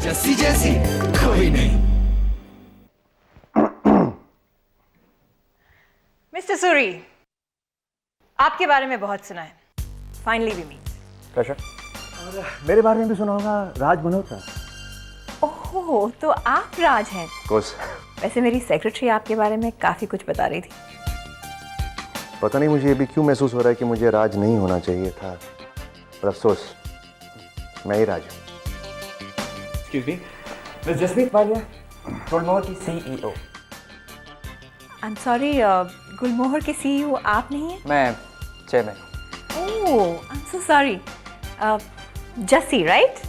जस्सी जैसी कोई नहीं। मिस्टर सूरी, आपके बारे में बहुत सुना है। Finally we meet. प्लेजर। मेरे बारे में भी सुना होगा, राज मल्होत्रा। ओह, तो आप राज हैं। कोर्स। वैसे मेरी सेक्रेटरी आपके बारे में काफी कुछ बता रही थी। पता नहीं मुझे अभी क्यों महसूस हो रहा है कि मुझे राज नहीं होना चाहिए था, पर अफसोस मैं ही राज हूँ। Excuse me, Ms. Jasmeet Walia, Gulmohar की CEO। I am sorry, Gulmohar के सीईओ आप नहीं हैं? मैं चेयरमैन हूँ। Oh, I am so sorry. Jassi, right?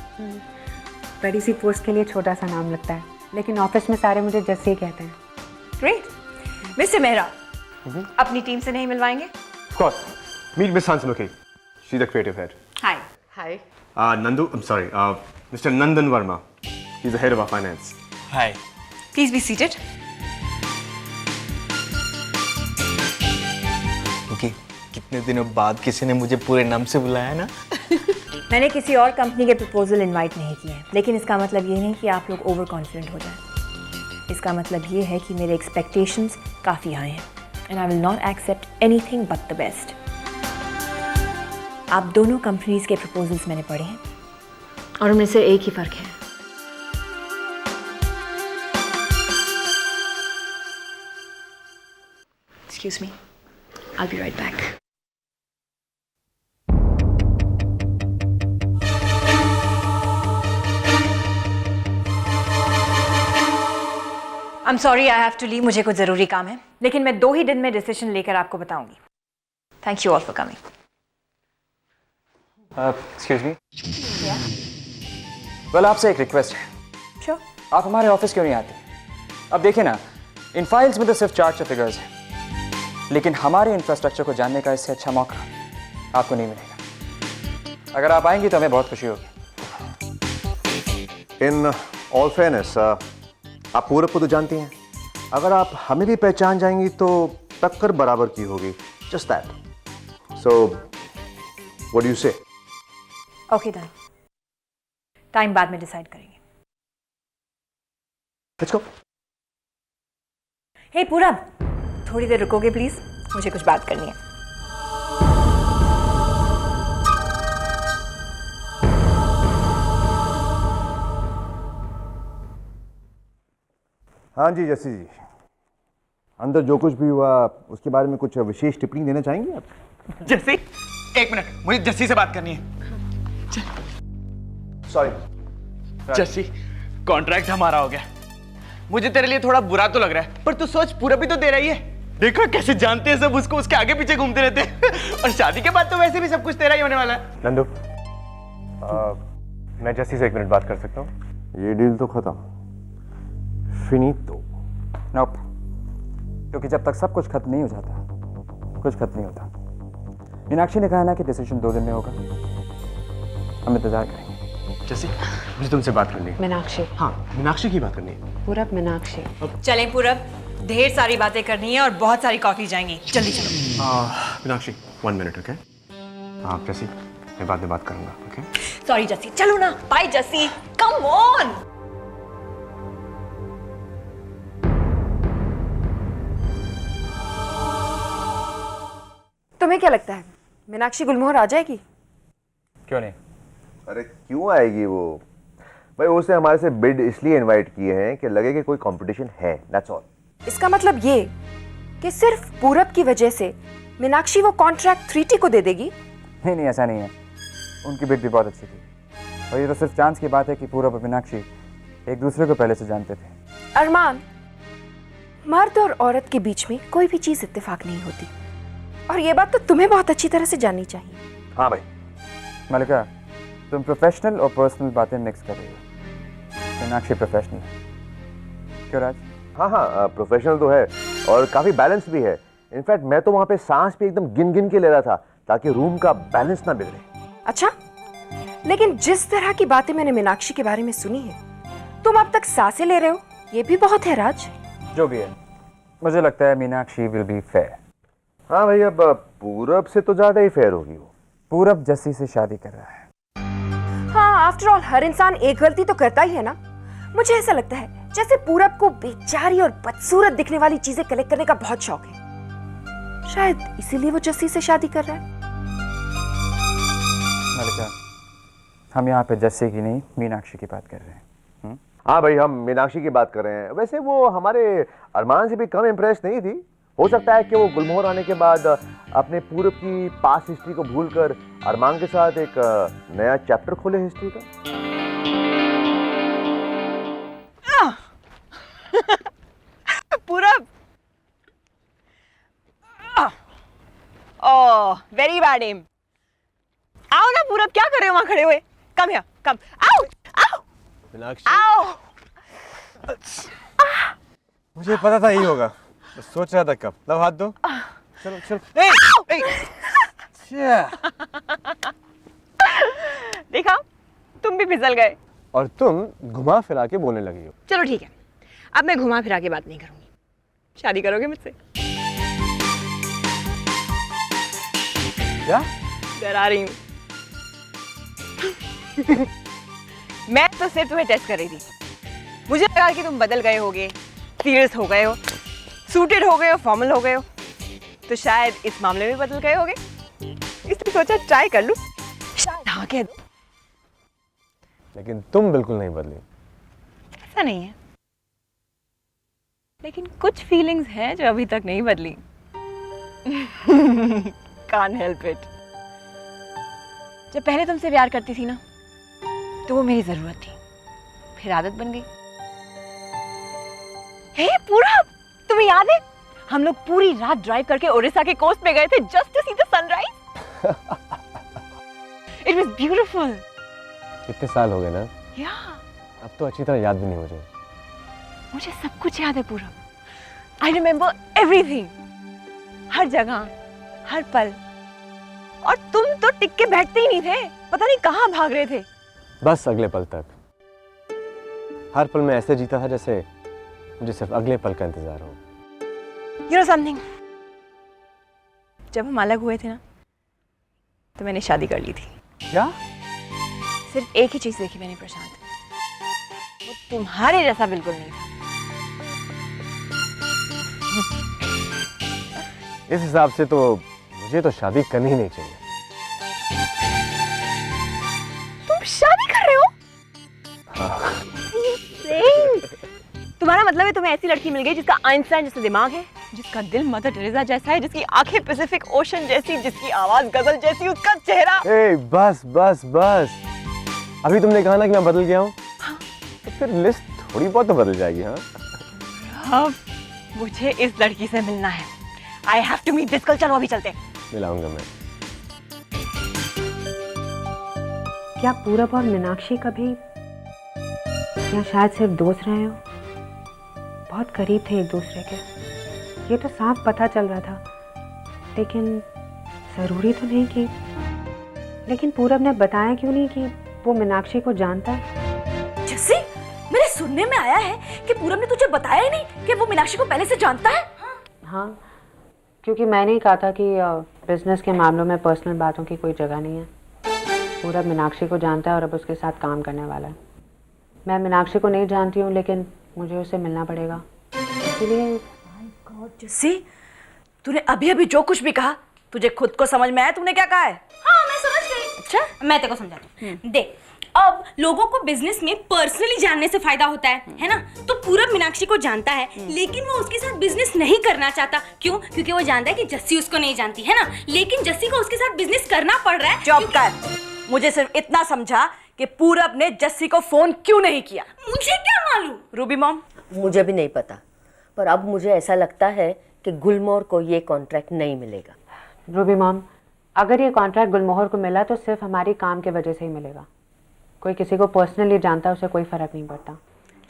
बड़ी सी पोस्ट के लिए छोटा सा नाम लगता है, लेकिन ऑफिस में सारे मुझे जस्सी कहते हैं। ग्रेट। मिस्टर मेहरा, अपनी टीम से नहीं मिलवाएंगे? Of course. Meet Miss Hansamuki. She's the creative head. Hi. Hi. I'm sorry, Mr. Nandan Verma. He's the head of our finance. Hi. Please be seated. क्योंकि कितने दिनों बाद किसी ने मुझे पूरे नाम से बुलाया ना। मैंने किसी और कंपनी के प्रपोजल इनवाइट नहीं किए हैं, लेकिन इसका मतलब ये नहीं कि आप लोग ओवर कॉन्फिडेंट हो जाएं। इसका मतलब ये है कि मेरे एक्सपेक्टेशंस काफ़ी हाई हैं and I will not accept anything but the best. आप दोनों कंपनीज के प्रपोजल्स मैंने पढ़े हैं और उनमें से एक ही फ़र्क है। Excuse me, I will be right back. I am sorry, I have to leave. मुझे कुछ ज़रूरी काम है, लेकिन मैं 2 ही दिन में डिसीजन लेकर आपको बताऊंगी। Thank you all for coming. Excuse me? Well, आपसे एक रिक्वेस्ट है। श्योर। आप हमारे ऑफिस क्यों नहीं आते? अब देखिए ना, इन फाइल्स में तो सिर्फ चार्ट और फिगर्स हैं, लेकिन हमारे इंफ्रास्ट्रक्चर को जानने का इससे अच्छा मौका आपको नहीं मिलेगा। अगर आप आएंगी तो हमें बहुत खुशी होगी। इन ऑल फेयरनेस, आप पूरब को तो जानती हैं, अगर आप हमें भी पहचान जाएंगी तो टक्कर बराबर की होगी। Just that. So what do you say? Okay done. Time बाद में डिसाइड करेंगे। Let's go. हे पूरब, थोड़ी देर रुकोगे प्लीज? मुझे कुछ बात करनी है। हाँ जी जस्सी जी, अंदर जो कुछ भी हुआ उसके बारे में कुछ विशेष टिप्पणी देना चाहेंगे आप? जस्सी, एक मिनट, मुझे जस्सी से बात करनी है। सॉरी जस्सी, कॉन्ट्रैक्ट हमारा हो गया। मुझे तेरे लिए थोड़ा बुरा तो लग रहा है, पर तू सोच, पूरा भी तो दे रही है। देखो कैसे जानते हैं सब उसको, उसके आगे पीछे घूमते रहते हैं। और शादी के बाद तो वैसे भी सब कुछ तेरा ही होने वाला है। नंदू, मैं जस्सी से 1 मिनट बात कर सकता हूँ? ये डील तो खत्म, फिनितो। नोप, क्योंकि जब तक सब कुछ खत्म नहीं हो जाता, कुछ खत्म नहीं होता। मीनाक्षी ने कहा ना कि डिसीजन 2 दिन में होगा। हम इंतजार करेंगे। जस्सी, मुझे तुमसे बात करनी है। मीनाक्षी। हाँ, मीनाक्षी की बात करनी है। पूरब मीनाक्षी। चलें पूरब, ढेर सारी बातें करनी है और बहुत सारी कॉफी जाएंगी। जल्दी चलो। Meenakshi, 1 minute, okay? हाँ जस्सी, मैं बाद में बात करूंगा, ओके? सॉरी जस्सी, चलो ना। Bye Jassi, come on. तुम्हें क्या लगता है मीनाक्षी गुलमोहर आ जाएगी? क्यों नहीं? अरे क्यों आएगी वो? भाई उसने हमारे से बिड इसलिए इनवाइट किए हैं कि लगे कि कोई कंपटीशन है, दैट्स ऑल। इसका मतलब ये कि सिर्फ पूरब की वजह से मीनाक्षी वो कॉन्ट्रैक्ट 3T को दे देगी? नहीं नहीं, ऐसा नहीं है। उनकी बिड भी बहुत अच्छी थी, और ये तो सिर्फ चांस की बात है कि पूरब और मीनाक्षी एक दूसरे को पहले से जानते थे। अरमान, मर्द और औरत के बीच में कोई भी चीज इत्तेफाक नहीं होती, और ये बात तो तुम्हें बहुत अच्छी तरह से जाननी चाहिए। हाँ भाई। मलिका, तुम प्रोफेशनल और पर्सनल बातें मिक्स कर रही हो। मीनाक्षी प्रोफेशनल है, क्यों राज? हाँ हाँ, प्रोफेशनल तो है और काफी बैलेंस भी है। इनफैक्ट मैं तो वहाँ पे सांस भी एकदम गिन गिन के ले रहा था ताकि रूम का बैलेंस ना बिगड़े। अच्छा, लेकिन जिस तरह की बातें मैंने मीनाक्षी के बारे में सुनी है, तुम अब तक सांसें ले रहे हो, ये भी बहुत है राज। जो भी है, मुझे लगता है मीनाक्षी विल बी फेयर। हाँ भाई, अब पूरब से तो ज्यादा ही फेयर होगी वो। पूरब जस्सी से शादी कर रहा है। हाँ, आफ्टर ऑल हर इंसान एक गलती तो करता ही है ना। मुझे ऐसा लगता है जैसे पूरब को बेचारी और बदसूरत दिखने वाली चीजें कलेक्ट करने का बहुत शौक है। शायद इसीलिए वो जस्सी से शादी कर रहा है। मलिका, हम यहाँ पे जस्सी की नहीं मीनाक्षी की बात कर रहे हैं। हाँ भाई, हम मीनाक्षी की बात कर रहे हैं। वैसे वो हमारे अरमान से भी कम इम्प्रेस नहीं थी। हो सकता है कि वो गुलमोहर आने के बाद अपने पूरब की पास्ट हिस्ट्री को भूलकर अरमान के साथ एक नया चैप्टर खोले हिस्ट्री का। पूरब, ओह वेरी बैड एम। आओ ना पूरब, क्या कर रहे हो वहां खड़े हुए? कम हियर, कम। आओ आओ मीनाक्षी, आओ। मुझे पता था यही होगा, बस सोच रहा था कब। लो हाथ दो। चलो चलो। देखा, तुम भी फिसल गए। और तुम घुमा फिरा के बोलने लगी हो। चलो ठीक है, अब मैं घुमा फिरा के बात नहीं करूंगी। शादी करोगे मुझसे? क्या? डरा रही हूँ। मैं तो सिर्फ तुम्हें टेस्ट कर रही थी। मुझे लगा कि तुम बदल गए होगे, सीरियस हो गए हो, सूटेड हो गए हो, फॉर्मल हो गए हो, तो शायद इस मामले में बदल गए होगे। इसलिए सोचा ट्राई कर लूं, शायद हाँ कह दो। लेकिन तुम बिल्कुल नहीं बदली। ऐसा नहीं है, लेकिन कुछ फीलिंग्स हैं जो अभी तक नहीं बदली। Can't help it। जब पहले तुमसे प्यार करती थी ना, तो वो मेरी जरूरत थी, फिर आदत बन गई। हे पूरब, तुम्हें याद है हम लोग पूरी रात ड्राइव करके ओडिशा के कोस्ट पे गए थे just to see the sunrise. It was beautiful. कितने साल हो गए ना। या अब तो अच्छी तरह याद भी नहीं मुझे। मुझे सब कुछ याद है पूरब। आई रिमेम्बर एवरीथिंग, हर जगह, हर पल। और तुम तो टिक के बैठते ही नहीं थे, पता नहीं कहाँ भाग रहे थे। बस अगले पल तक। हर पल में ऐसे जीता था जैसे मुझे सिर्फ अगले पल का इंतजार हो। You know something? जब हम अलग हुए थे ना, तो मैंने शादी कर ली थी। क्या? सिर्फ एक ही चीज देखी मैंने प्रशांत, वो तुम्हारे जैसा बिल्कुल नहीं था। इस हिसाब से तो मुझे तो शादी करनी ही नहीं चाहिए। तुम शादी कर रहे हो? हाँ। तुम्हारा मतलब है तुम्हें ऐसी लड़की मिल गई जिसका आइंस्टाइन जैसा दिमाग है, जिसका दिल मदर टेरेसा जैसा है, जिसकी आंखें पैसिफिक ओशन जैसी, जिसकी आवाज गजल जैसी, उसका चेहरा। बस बस बस, अभी तुमने कहा ना कि मैं बदल गया हूँ, तो फिर लिस्ट थोड़ी बहुत तो बदल जाएगी। हाँ, अब मुझे इस लड़की से मिलना है। I have to meet this girl। चलो अभी चलते हैं। मिलाऊंगा मैं। क्या पूरब और मीनाक्षी कभी या शायद सिर्फ दोस्त रहे हो? बहुत करीब थे एक दूसरे के, ये तो साफ पता चल रहा था। लेकिन ज़रूरी तो नहीं कि, लेकिन पूरब ने बताया क्यों नहीं कि वो मीनाक्षी को जानता है? जस्सी, मेरे सुनने में आया है कि पूरब ने तुझे बताया ही नहीं कि वो मीनाक्षी को पहले से जानता है। हाँ, क्योंकि मैंने ही कहा था कि बिजनेस के मामलों में पर्सनल बातों की कोई जगह नहीं है। पूरब मीनाक्षी को जानता है और अब उसके साथ काम करने वाला है। मैं मीनाक्षी को नहीं जानती हूँ, लेकिन मुझे उससे मिलना पड़ेगा, इसलिए। जस्सी, तूने अभी अभी जो कुछ भी कहा, तुझे खुद को समझ में आया तूने क्या कहा है? हाँ, मैं समझ गई। अच्छा, मैं तेरे को समझाती हूँ। देख, अब लोगों को बिजनेस में पर्सनली जानने से फायदा होता है ना? तो पूरब मीनाक्षी को जानता है, लेकिन वो उसके साथ बिजनेस नहीं करना चाहता। क्यों? क्योंकि वो जानता है कि जस्सी उसको नहीं जानती है ना, लेकिन जस्सी को उसके साथ बिजनेस करना पड़ रहा है। चुप कर, मुझे सिर्फ इतना समझा कि पूरब ने जस्सी को फोन क्यों नहीं किया। मुझे क्या मालूम? रूबी मॉम, मुझे भी नहीं पता, पर अब मुझे ऐसा लगता है कि गुलमोहर को ये कॉन्ट्रैक्ट नहीं मिलेगा। रूबी मॉम, अगर ये कॉन्ट्रैक्ट गुलमोहर को मिला तो सिर्फ हमारी काम के वजह से ही मिलेगा। कोई किसी को पर्सनली जानता है, उसे कोई फर्क नहीं पड़ता।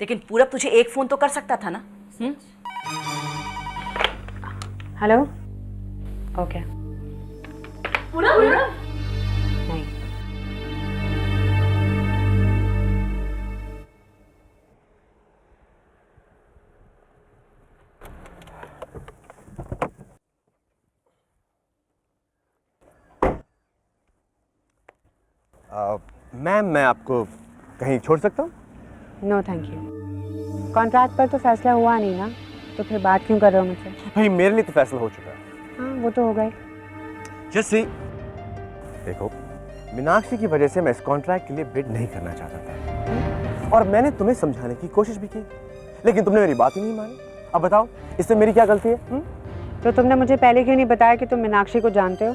लेकिन पूरब तुझे एक फोन तो कर सकता था ना? Hello, okay. पूरब? नहीं, मैम मैं आपको कहीं छोड़ सकता हूँ? No thank you. कॉन्ट्रैक्ट पर तो फैसला हुआ नहीं ना, तो फिर बात क्यों कर रहे हो मुझसे? भाई मेरे लिए तो फैसला हो चुका है। हाँ वो तो हो गए। जैसे देखो, मीनाक्षी की वजह से मैं इस कॉन्ट्रैक्ट के लिए बिड नहीं करना चाहता था और मैंने तुम्हें समझाने की कोशिश भी की, लेकिन तुमने मेरी बात ही नहीं मानी। अब बताओ इसमें मेरी क्या गलती है? तो तुमने मुझे पहले क्यों नहीं बताया कि तुम मीनाक्षी को जानते हो?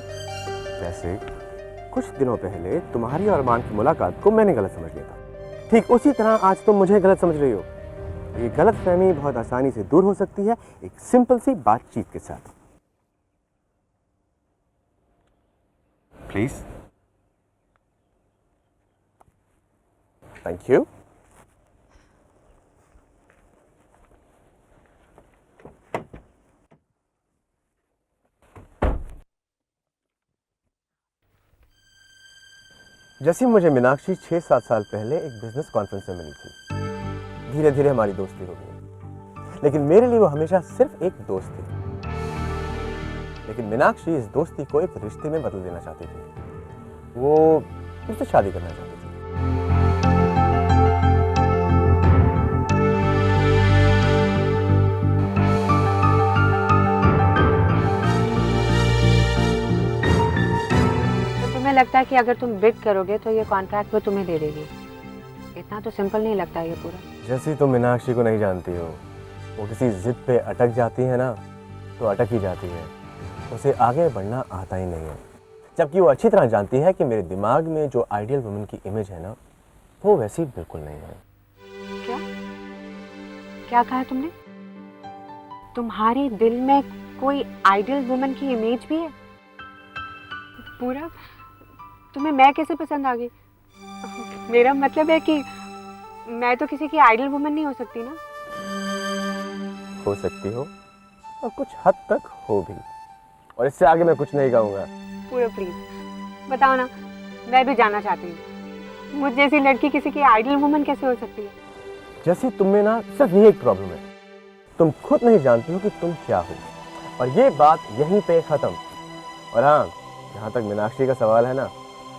वैसे कुछ दिनों पहले तुम्हारी और अरमान की मुलाकात को मैंने गलत समझ लिया था, ठीक उसी तरह आज तुम मुझे गलत समझ रही हो। ये गलतफहमी बहुत आसानी से दूर हो सकती है एक सिंपल सी बातचीत के साथ। प्लीज। Thank you. जैसे मुझे मीनाक्षी 6-7 साल पहले एक बिजनेस कॉन्फ्रेंस में मिली थी। धीरे धीरे हमारी दोस्ती हो गई, लेकिन मेरे लिए वो हमेशा सिर्फ एक दोस्त थी। लेकिन मीनाक्षी इस दोस्ती को एक रिश्ते में बदल देना चाहती थी। वो मुझसे शादी करना चाहती थी। तुम्हें लगता है कि अगर तुम बिड करोगे तो ये कॉन्ट्रैक्ट वो तुम्हें दे देगी? इतना तो सिंपल नहीं लगता ये पूरा। जैसे तुम मीनाक्षी को नहीं जानती हो, वो किसी जिद पे अटक जाती है ना, तो अटक ही जाती है, उसे आगे बढ़ना आता ही नहीं है। जबकि वो अच्छी तरह जानती है कि मेरे दिमाग में जो आइडियल वुमन की इमेज है ना, वो वैसी बिल्कुल नहीं है। क्या क्या कहा तुमने? तुम्हारे दिल में कोई आइडियल वुमन की इमेज भी है? पूरा तुम्हें मैं कैसे पसंद आ गई? मेरा मतलब है कि मैं तो किसी की आइडियल वुमन नहीं हो सकती ना। हो सकती हो और कुछ हद तक हो भी, और इससे आगे मैं कुछ नहीं कहूँगा। पूरा प्लीज बताओ ना, मैं भी जानना चाहती हूँ, मुझ जैसी लड़की किसी की आइडियल वुमन कैसे हो सकती है? जैसे तुम में ना सिर्फ ये एक प्रॉब्लम है, तुम खुद नहीं जानती हो कि तुम क्या हो, और ये बात यहीं पे खत्म। और हाँ, जहाँ तक मीनाक्षी का सवाल है ना,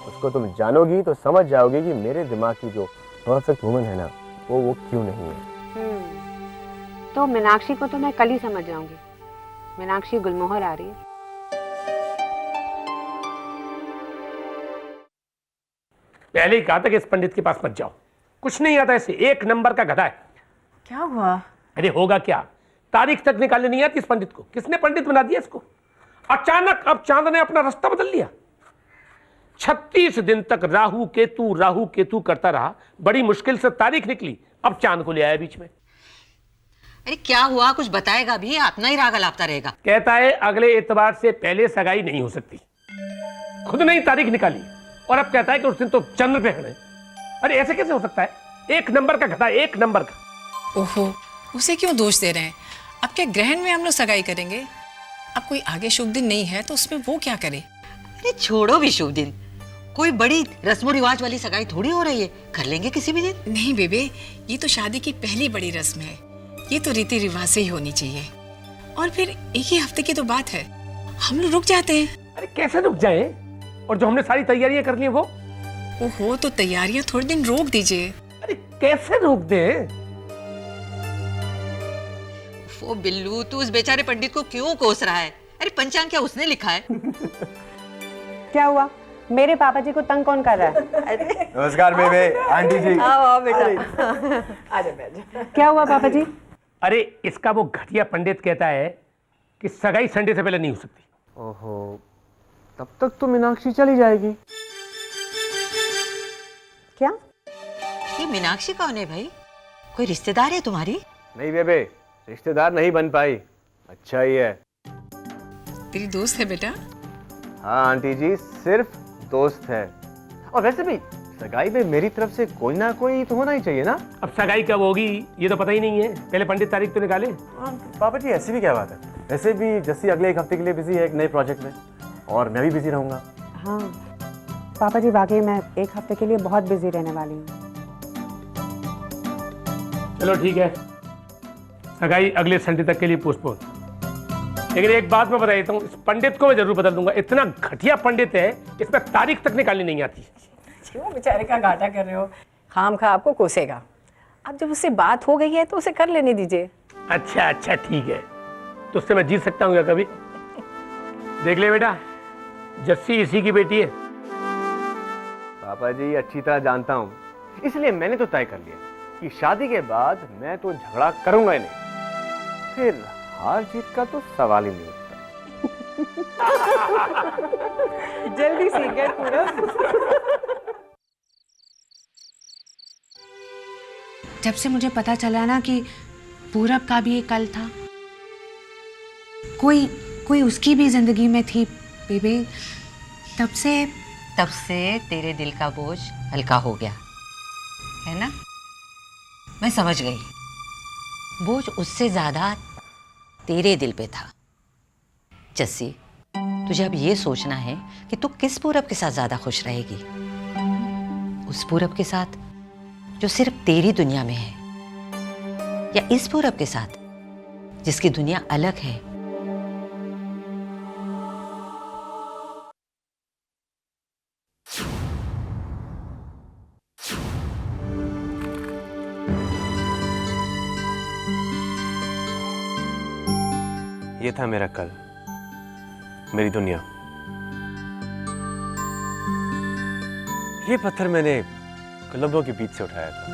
उसको तुम जानोगी तो समझ जाओगी कि मेरे दिमाग की जो परफेक्ट वुमन है ना, वो क्यों नहीं है। तो मीनाक्षी को तो मैं कल ही समझ जाऊंगी। मीनाक्षी गुलमोहर आ रही है। पहले ही कहा था कि इस पंडित के पास मत जाओ, कुछ नहीं आता, ऐसे एक नंबर का गधा है। क्या हुआ? अरे होगा क्या, तारीख तक निकालने नहीं आती इस पंडित को। किसने पंडित बना दिया इसको? अचानक अब चांद ने अपना रास्ता बदल लिया। 36 दिन तक राहु केतु करता रहा, बड़ी मुश्किल से तारीख निकली, अब चांद को ले आया बीच में। अरे क्या हुआ, कुछ बताएगा भी? अपना ही राग अलापता रहेगा। कहता है अगले इतवार से पहले सगाई नहीं हो सकती। खुद ने ही तारीख निकाली और अब कहता है कि उस दिन तो चंद्र ग्रहण है। अरे ऐसे कैसे हो सकता है? एक नंबर का घटा, एक नंबर का। ओहो, उसे क्यों दोष दे रहे हैं? अब क्या ग्रहण में हम लोग सगाई करेंगे? अब कोई आगे शुभ दिन नहीं है तो उसमें वो क्या करे? अरे छोड़ो भी शुभ दिन, कोई बड़ी रस्म रिवाज वाली सगाई थोड़ी हो रही है, कर लेंगे किसी भी दिन। नहीं बेबे, ये तो शादी की पहली बड़ी रस्म है, ये तो रीति रिवाज से ही होनी चाहिए। और फिर एक ही हफ्ते की तो बात है, हम लोग रुक जाते हैं। अरे कैसे रुक जाए? और जो हमने सारी तैयारियां कर ली वो? ओहो, तो तैयारियां थोड़े दिन रोक दीजिए। अरे कैसे रोक दे? वो बिल्लू, तू उस बेचारे पंडित को क्यों कोस रहा है? अरे पंचांग क्या उसने लिखा है? क्या हुआ? मेरे पापा जी को तंग कौन कर रहा है? नमस्कार बेबे, आंटी जी। आओ बेटा, आजा बैठ। क्या हुआ पापा जी? अरे इसका वो घटिया पंडित कहता है कि सगाई संडे से पहले नहीं हो सकती। ओहो, तब तक तो मीनाक्षी चली जाएगी। क्या? ये मीनाक्षी कौन है भाई? कोई रिश्तेदार है तुम्हारी? नहीं बेबे, रिश्तेदार नहीं बन पाई, अच्छा ही है। तेरी दोस्त है बेटा? हाँ आंटी जी, सिर्फ दोस्त है। और वैसे भी सगाई में मेरी तरफ से कोई ना कोई तो होना ही चाहिए ना। अब सगाई कब होगी ये तो पता ही नहीं है, पहले पंडित तारीख तो निकाले। पापा जी ऐसी भी क्या बात है? वैसे भी जस्सी अगले एक हफ्ते के लिए बिजी है एक नए प्रोजेक्ट में, और मैं भी बिजी रहूंगा। हाँ पापा जी, वाकई मैं एक हफ्ते के लिए बहुत बिजी रहने वाली हूँ। चलो ठीक है, सगाई अगले संडे तक के लिए पोस्टपोन। लेकिन एक बात मैं बता देता हूँ, इस पंडित को मैं जरूर बदल दूंगा। इतना घटिया पंडित है, इसमें तारीख तक निकालनी नहीं आती। क्यों बेचारे का घाटा कर रहे हो? खाम खा आपको कोसेगा। अब जब उससे बात हो गई है तो उसे कर लेने दीजिए। अच्छा अच्छा ठीक है, तो उससे मैं जीत सकता हूँ क्या कभी? देख ले बेटा, जस्सी इसी की बेटी है। पापा जी अच्छी तरह जानता हूँ, इसलिए मैंने तो तय कर लिया कि शादी के बाद मैं तो झगड़ा करूंगा ही नहीं। फिर हार जीत का तो सवाल ही नहीं उठता। जल्दी सीख गए पूरब। जब से मुझे पता चला ना कि पूरब का भी एक कल था, कोई उसकी भी जिंदगी में थी बेबे, तब से तेरे दिल का बोझ हल्का हो गया है ना? मैं समझ गई, बोझ उससे ज्यादा तेरे दिल पे था। जस्सी, तुझे अब ये सोचना है कि तू किस पूरब के साथ ज्यादा खुश रहेगी, उस पूरब के साथ जो सिर्फ तेरी दुनिया में है, या इस पूरब के साथ जिसकी दुनिया अलग है। ये था मेरा कल, मेरी दुनिया। ये पत्थर मैंने कोलंबो के बीच से उठाया था।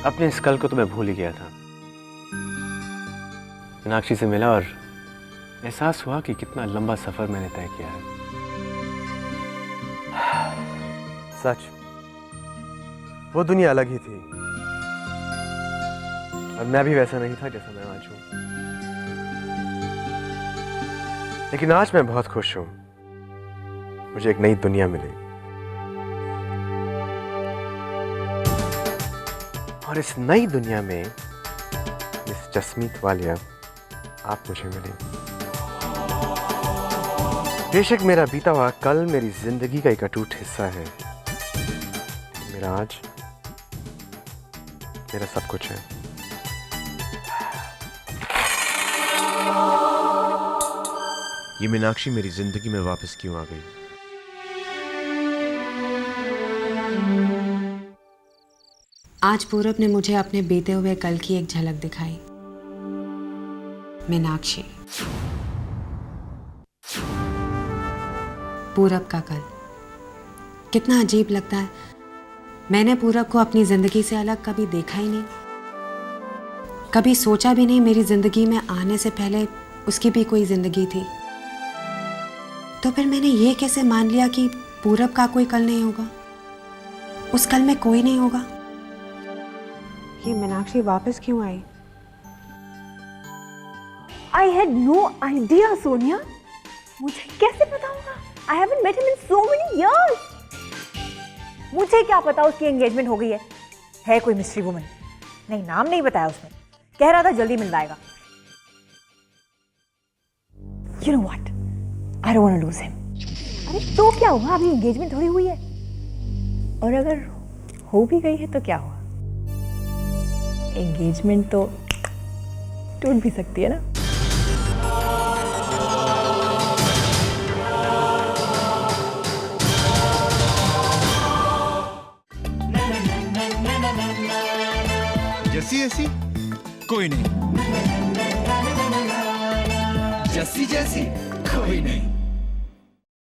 अपने इस कल को तो मैं भूल ही गया था। मीनाक्षी से मिला और एहसास हुआ कि कितना लंबा सफर मैंने तय किया है। सच, वो दुनिया अलग ही थी और मैं भी वैसा नहीं था जैसा मैं आज हूं। लेकिन आज मैं बहुत खुश हूं, मुझे एक नई दुनिया मिली और इस नई दुनिया में मिस जसमीत वालिया आप मुझे मिले। बेशक मेरा बीता हुआ कल मेरी जिंदगी का एक अटूट हिस्सा है, मेरा आज मेरा सब कुछ है। ये मीनाक्षी मेरी जिंदगी में वापस क्यों आ गई? आज पूरब ने मुझे अपने बीते हुए कल की एक झलक दिखाई। मीनाक्षी, पूरब का कल कितना अजीब लगता है। मैंने पूरब को अपनी जिंदगी से अलग कभी देखा ही नहीं, कभी सोचा भी नहीं मेरी जिंदगी में आने से पहले उसकी भी कोई जिंदगी थी। तो फिर मैंने ये कैसे मान लिया कि पूरब का कोई कल नहीं होगा, उस कल में कोई नहीं होगा। ये मीनाक्षी वापस क्यों आई? I had no idea, Sonia. मुझे कैसे पता होगा? I haven't met him in so many years. मुझे क्या पता उसकी एंगेजमेंट हो गई है कोई मिस्ट्री वुमन। नहीं, नाम नहीं बताया उसने, कह रहा था जल्दी मिल जाएगा। You know what? I don't want to lose him. अरे तो क्या हुआ, अभी एंगेजमेंट थोड़ी हुई है, और अगर हो भी गई है तो क्या हुआ? एंगेजमेंट तो टूट भी सकती है ना। जस्सी ऐसी कोई नहीं, जस्सी जैसी कोई नहीं।